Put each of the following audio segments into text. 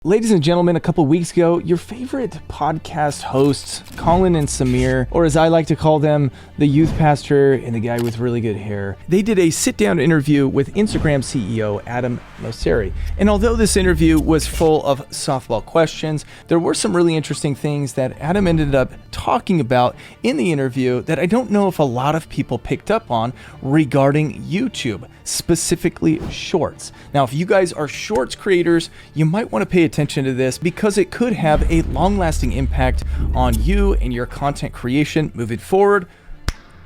Ladies and gentlemen, a couple weeks ago, your favorite podcast hosts, Colin and Samir, or as I like to call them, the youth pastor and the guy with really good hair, they did a sit-down interview with Instagram CEO Adam Mosseri. And although this interview was full of softball questions, there were some really interesting things that Adam ended up talking about in the interview that I don't know if a lot of people picked up on regarding YouTube, specifically Shorts. Now, if you guys are Shorts creators, you might want to pay attention to this because it could have a long-lasting impact on you and your content creation moving forward.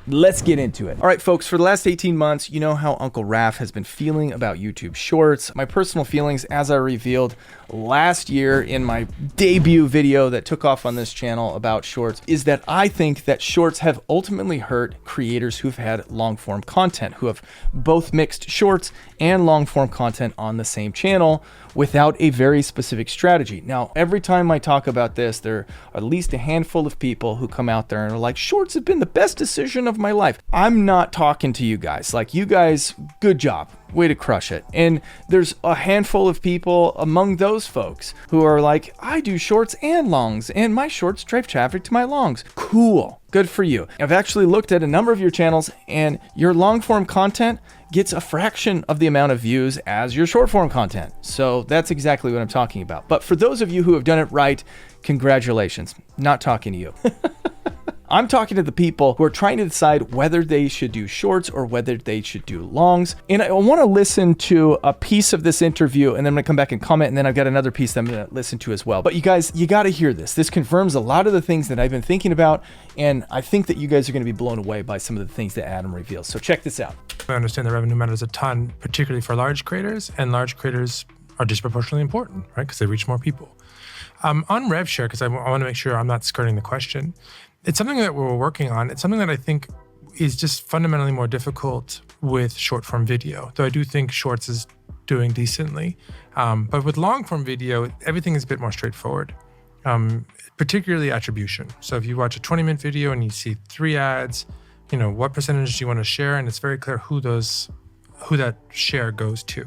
Let's get into it. All right, folks, for the last 18 months, you know how Uncle Raph has been feeling about YouTube Shorts. My personal feelings, as I revealed last year in my debut video that took off on this channel about Shorts, is that I think that Shorts have ultimately hurt creators who've had long-form content, who have both mixed Shorts and long-form content on the same channel without a very specific strategy. Now, every time I talk about this, there are at least a handful of people who come out there and are like, Shorts have been the best decision of my life. I'm not talking to you guys. Like, you guys, good job. Way to crush it. And there's a handful of people among those folks who are like, I do Shorts and longs, and my Shorts drive traffic to my longs. Cool. Good for you. I've actually looked at a number of your channels, and your long form content gets a fraction of the amount of views as your short form content. So that's exactly what I'm talking about. But for those of you who have done it right, congratulations. Not talking to you. I'm talking to the people who are trying to decide whether they should do Shorts or whether they should do longs. And I want to listen to a piece of this interview, and then I'm going to come back and comment, and then I've got another piece that I'm going to listen to as well. But you guys, you got to hear this. This confirms a lot of the things that I've been thinking about, and I think that you guys are going to be blown away by some of the things that Adam reveals. So check this out. I understand that revenue matters a ton, particularly for large creators, and large creators are disproportionately important, right? Because they reach more people. On rev share, because I want to make sure I'm not skirting the question, it's something that we're working on. It's something that I think is just fundamentally more difficult with short form video, though I do think Shorts is doing decently. But with long form video, everything is a bit more straightforward, particularly attribution. So if you watch a 20-minute video and you see 3 ads, you know, what percentage do you want to share? And it's very clear who that share goes to.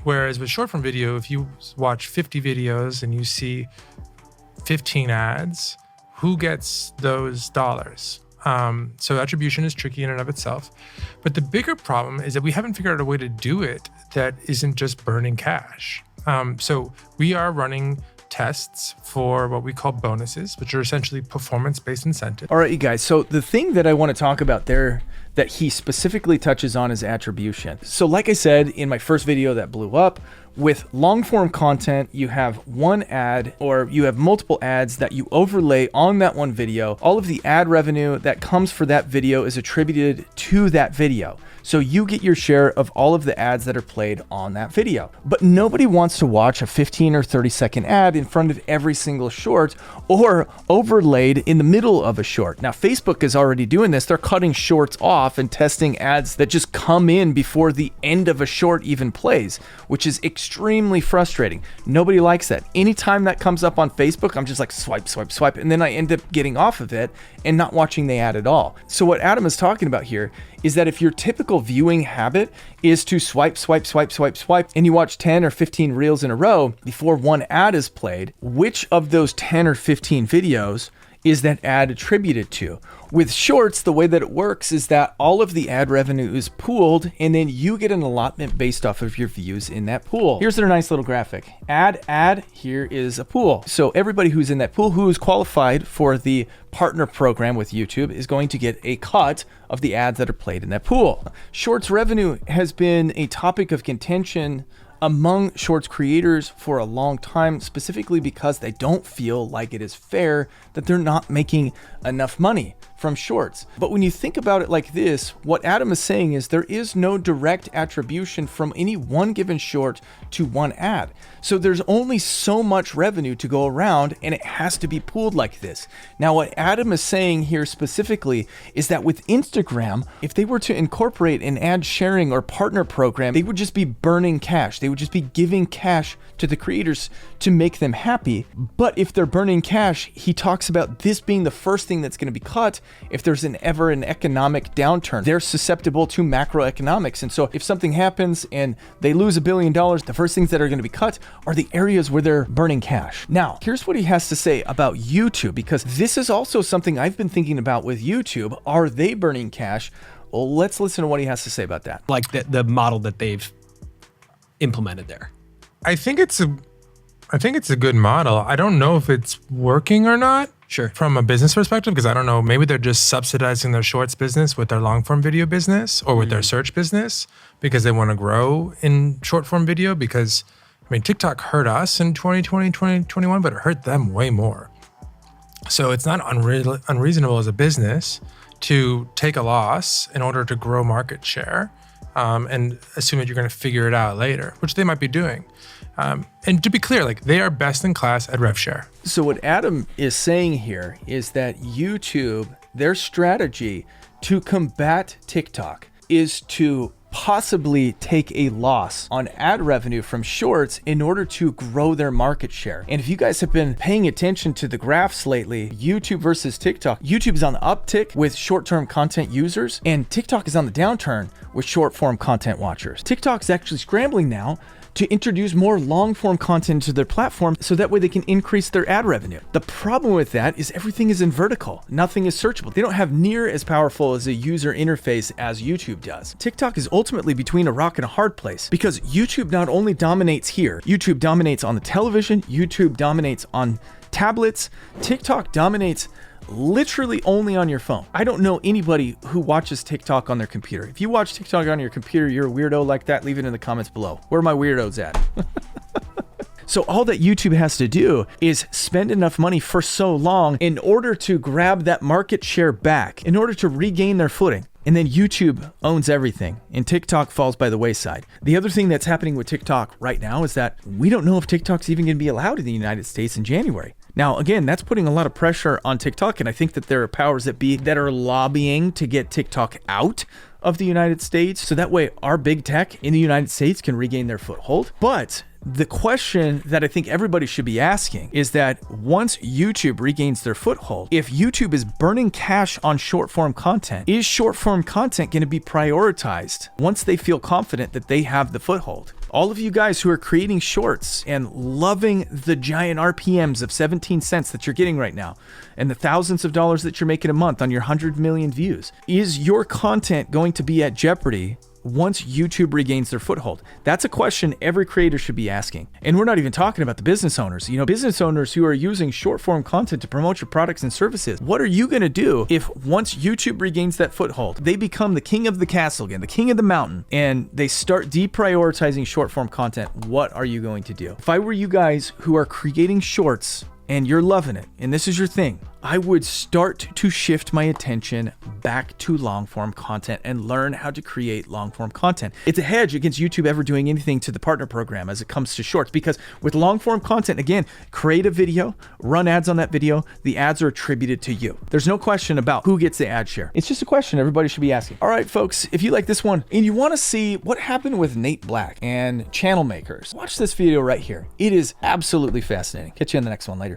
Whereas with short form video, if you watch 50 videos and you see 15 ads, who gets those dollars? So attribution is tricky in and of itself. But the bigger problem is that we haven't figured out a way to do it that isn't just burning cash. So we are running tests for what we call bonuses, which are essentially performance-based incentives. All right, you guys. So the thing that I want to talk about there that he specifically touches on is attribution. So like I said in my first video that blew up, with long form content, you have one ad or you have multiple ads that you overlay on that one video. All of the ad revenue that comes for that video is attributed to that video. So you get your share of all of the ads that are played on that video. But nobody wants to watch a 15 or 30-second ad in front of every single short or overlaid in the middle of a short. Now, Facebook is already doing this. They're cutting shorts off and testing ads that just come in before the end of a short even plays, which is extremely frustrating. Nobody likes that. Anytime that comes up on Facebook, I'm just like swipe, swipe, swipe, and then I end up getting off of it and not watching the ad at all. So what Adam is talking about here is that if your typical viewing habit is to swipe, swipe, swipe, swipe, swipe, and you watch 10 or 15 reels in a row before one ad is played, which of those 10 or 15 videos is that ad attributed to? With Shorts, the way that it works is that all of the ad revenue is pooled, and then you get an allotment based off of your views in that pool. Here's their nice little graphic. Ad, here is a pool. So everybody who's in that pool who is qualified for the partner program with YouTube is going to get a cut of the ads that are played in that pool. Shorts revenue has been a topic of contention among Shorts creators for a long time, specifically because they don't feel like it is fair that they're not making enough money from Shorts. But when you think about it like this, what Adam is saying is there is no direct attribution from any one given short to one ad. So there's only so much revenue to go around, and it has to be pooled like this. Now, what Adam is saying here specifically is that with Instagram, if they were to incorporate an ad sharing or partner program, they would just be burning cash. They would just be giving cash to the creators to make them happy. But if they're burning cash, he talks about this being the first thing that's going to be cut if there's ever an economic downturn, they're susceptible to macroeconomics. And so if something happens and they lose $1 billion, the first things that are going to be cut are the areas where they're burning cash. Now, here's what he has to say about YouTube, because this is also something I've been thinking about with YouTube. Are they burning cash? Well, let's listen to what he has to say about that. Like the model that they've implemented there. I think it's a good model. I don't know if it's working or not. Sure. From a business perspective, because I don't know, maybe they're just subsidizing their shorts business with their long form video business or with their search business because they want to grow in short form video. Because I mean, TikTok hurt us in 2020, 2021, but it hurt them way more. So it's not unreasonable as a business to take a loss in order to grow market share and assume that you're going to figure it out later, which they might be doing. And to be clear, like they are best in class at rev share. So what Adam is saying here is that YouTube, their strategy to combat TikTok is to possibly take a loss on ad revenue from shorts in order to grow their market share. And if you guys have been paying attention to the graphs lately, YouTube versus TikTok, YouTube is on the uptick with short-term content users, and TikTok is on the downturn with short-form content watchers. TikTok is actually scrambling now to introduce more long-form content to their platform so that way they can increase their ad revenue. The problem with that is everything is in vertical. Nothing is searchable. They don't have near as powerful as a user interface as YouTube does. TikTok is ultimately between a rock and a hard place because YouTube not only dominates here, YouTube dominates on the television, YouTube dominates on tablets, TikTok dominates literally only on your phone. I don't know anybody who watches TikTok on their computer. If you watch TikTok on your computer, you're a weirdo like that, leave it in the comments below. Where are my weirdos at? So all that YouTube has to do is spend enough money for so long in order to grab that market share back, in order to regain their footing. And then YouTube owns everything and TikTok falls by the wayside. The other thing that's happening with TikTok right now is that we don't know if TikTok's even going to be allowed in the United States in January. Now, again, that's putting a lot of pressure on TikTok, and I think that there are powers that be that are lobbying to get TikTok out of the United States, so that way our big tech in the United States can regain their foothold. But the question that I think everybody should be asking is that once YouTube regains their foothold, if YouTube is burning cash on short form content, is short form content going to be prioritized once they feel confident that they have the foothold? All of you guys who are creating shorts and loving the giant RPMs of 17 cents that you're getting right now and the thousands of dollars that you're making a month on your 100 million views, is your content going to be at jeopardy once YouTube regains their foothold? That's a question every creator should be asking. And we're not even talking about the business owners. You know, business owners who are using short form content to promote your products and services. What are you going to do if once YouTube regains that foothold, they become the king of the castle again, the king of the mountain, and they start deprioritizing short form content? What are you going to do? If I were you guys who are creating shorts and you're loving it, and this is your thing, I would start to shift my attention back to long form content and learn how to create long form content. It's a hedge against YouTube ever doing anything to the partner program as it comes to shorts, because with long form content, again, create a video, run ads on that video, the ads are attributed to you. There's no question about who gets the ad share. It's just a question everybody should be asking. All right, folks, if you like this one and you want to see what happened with Nate Black and channel makers, watch this video right here. It is absolutely fascinating. Catch you in the next one later.